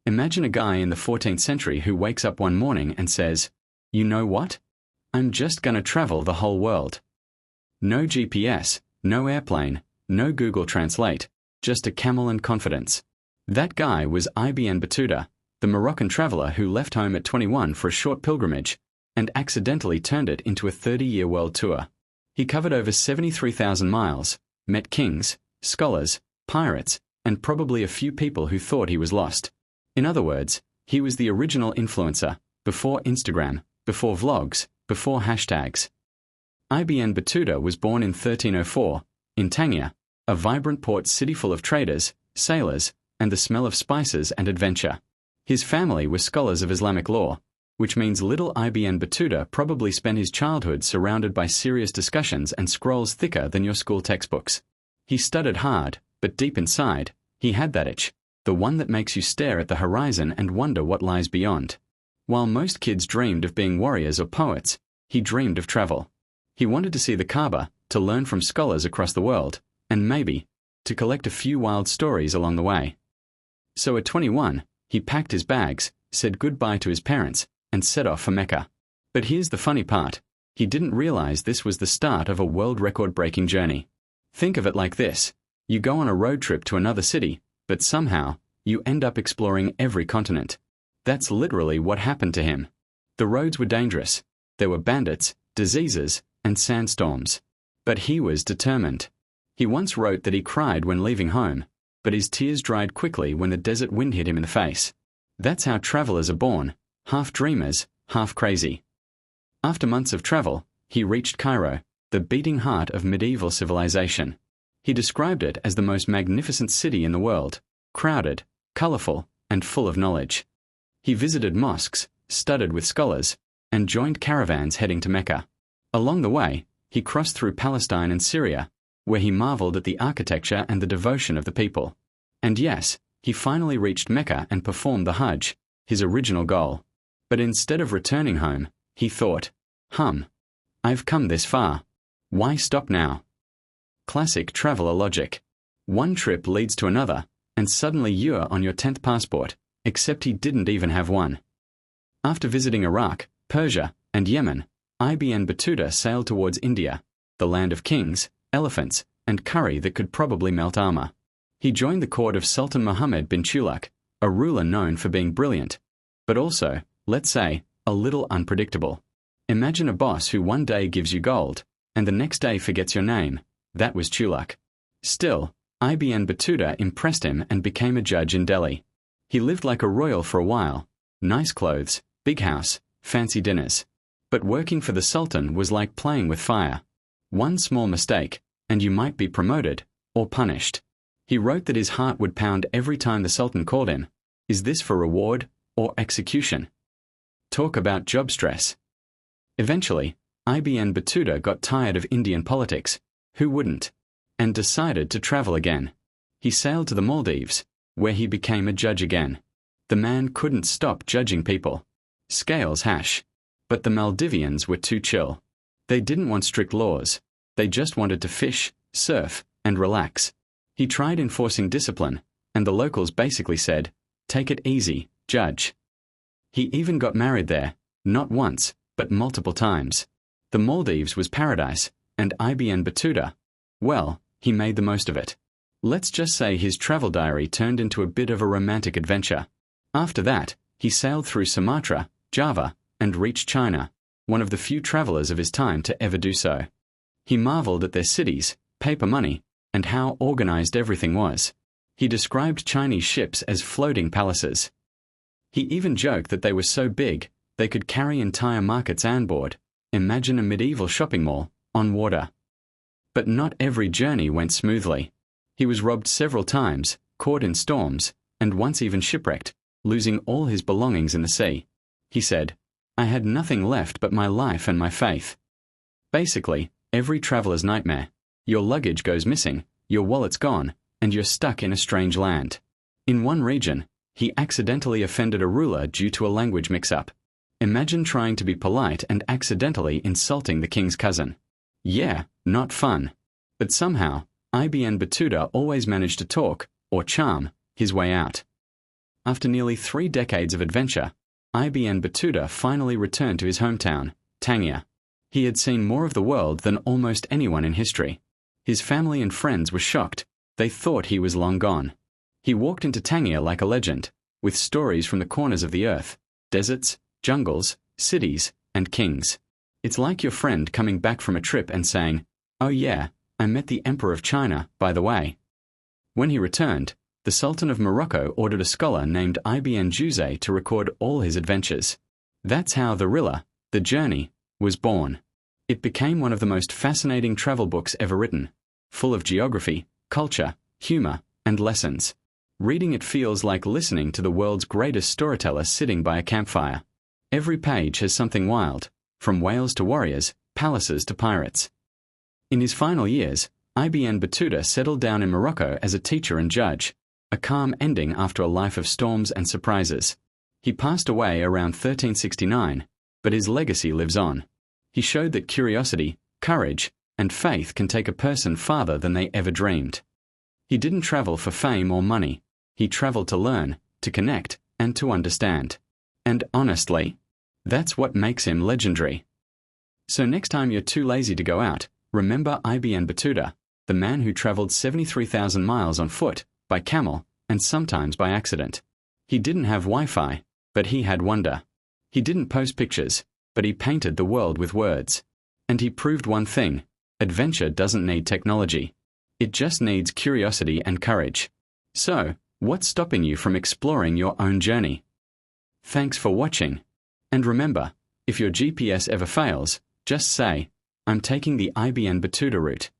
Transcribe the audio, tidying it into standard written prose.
Imagine a guy in the 14th century who wakes up one morning and says, "You know what? I'm just gonna travel the whole world." No GPS, no airplane, no Google Translate, just a camel and confidence. That guy was Ibn Battuta, the Moroccan traveler who left home at 21 for a short pilgrimage and accidentally turned it into a 30-year world tour. He covered over 73,000 miles, met kings, scholars, pirates, and probably a few people who thought he was lost. In other words, he was the original influencer, before Instagram, before vlogs, before hashtags. Ibn Battuta was born in 1304, in Tangier, a vibrant port city full of traders, sailors, and the smell of spices and adventure. His family were scholars of Islamic law, which means little Ibn Battuta probably spent his childhood surrounded by serious discussions and scrolls thicker than your school textbooks. He studied hard, but deep inside, he had that itch, the one that makes you stare at the horizon and wonder what lies beyond. While most kids dreamed of being warriors or poets, he dreamed of travel. He wanted to see the Kaaba, to learn from scholars across the world, and maybe, to collect a few wild stories along the way. So at 21, he packed his bags, said goodbye to his parents, and set off for Mecca. But here's the funny part. He didn't realize this was the start of a world record-breaking journey. Think of it like this. You go on a road trip to another city, but somehow, you end up exploring every continent. That's literally what happened to him. The roads were dangerous. There were bandits, diseases, and sandstorms. But he was determined. He once wrote that he cried when leaving home, but his tears dried quickly when the desert wind hit him in the face. That's how travelers are born, half dreamers, half crazy. After months of travel, he reached Cairo, the beating heart of medieval civilization. He described it as the most magnificent city in the world, crowded, colorful, and full of knowledge. He visited mosques, studied with scholars, and joined caravans heading to Mecca. Along the way, he crossed through Palestine and Syria, where he marveled at the architecture and the devotion of the people. And yes, he finally reached Mecca and performed the Hajj, his original goal. But instead of returning home, he thought, I've come this far. Why stop now? Classic traveler logic. One trip leads to another, and suddenly you're on your 10th passport, except he didn't even have one. After visiting Iraq, Persia, and Yemen, Ibn Battuta sailed towards India, the land of kings, elephants, and curry that could probably melt armor. He joined the court of Sultan Muhammad bin Tuluk, a ruler known for being brilliant, but also, let's say, a little unpredictable. Imagine a boss who one day gives you gold, and the next day forgets your name. That was Tuluk. Still, Ibn Battuta impressed him and became a judge in Delhi. He lived like a royal for a while. Nice clothes, big house, fancy dinners. But working for the Sultan was like playing with fire. One small mistake, and you might be promoted, or punished. He wrote that his heart would pound every time the Sultan called him. Is this for reward, or execution? Talk about job stress. Eventually, Ibn Battuta got tired of Indian politics, who wouldn't, and decided to travel again. He sailed to the Maldives, where he became a judge again. The man couldn't stop judging people. Scales hash. But the Maldivians were too chill. They didn't want strict laws. They just wanted to fish, surf, and relax. He tried enforcing discipline, and the locals basically said, "Take it easy, judge." He even got married there, not once, but multiple times. The Maldives was paradise, and Ibn Battuta, well, he made the most of it. Let's just say his travel diary turned into a bit of a romantic adventure. After that, he sailed through Sumatra, Java, and reached China, one of the few travelers of his time to ever do so. He marveled at their cities, paper money, and how organized everything was. He described Chinese ships as floating palaces. He even joked that they were so big, they could carry entire markets on board. Imagine a medieval shopping mall, on water. But not every journey went smoothly. He was robbed several times, caught in storms, and once even shipwrecked, losing all his belongings in the sea. He said, "I had nothing left but my life and my faith." Basically, every traveler's nightmare. Your luggage goes missing, your wallet's gone, and you're stuck in a strange land. In one region, he accidentally offended a ruler due to a language mix-up. Imagine trying to be polite and accidentally insulting the king's cousin. Yeah, not fun. But somehow, Ibn Battuta always managed to talk, or charm, his way out. After nearly 3 decades of adventure, Ibn Battuta finally returned to his hometown, Tangier. He had seen more of the world than almost anyone in history. His family and friends were shocked. They thought he was long gone. He walked into Tangier like a legend, with stories from the corners of the earth, deserts, jungles, cities, and kings. It's like your friend coming back from a trip and saying, "Oh yeah, I met the Emperor of China, by the way." When he returned, the Sultan of Morocco ordered a scholar named Ibn Battuta to record all his adventures. That's how The Journey, was born. It became one of the most fascinating travel books ever written, full of geography, culture, humor, and lessons. Reading it feels like listening to the world's greatest storyteller sitting by a campfire. Every page has something wild, from whales to warriors, palaces to pirates. In his final years, Ibn Battuta settled down in Morocco as a teacher and judge, a calm ending after a life of storms and surprises. He passed away around 1369, but his legacy lives on. He showed that curiosity, courage, and faith can take a person farther than they ever dreamed. He didn't travel for fame or money. He traveled to learn, to connect, and to understand. And honestly, that's what makes him legendary. So next time you're too lazy to go out, remember Ibn Battuta, the man who traveled 73,000 miles on foot, by camel, and sometimes by accident. He didn't have Wi-Fi, but he had wonder. He didn't post pictures, but he painted the world with words. And he proved one thing: adventure doesn't need technology. It just needs curiosity and courage. So, what's stopping you from exploring your own journey? Thanks for watching. And remember, if your GPS ever fails, just say, "I'm taking the Ibn Battuta route."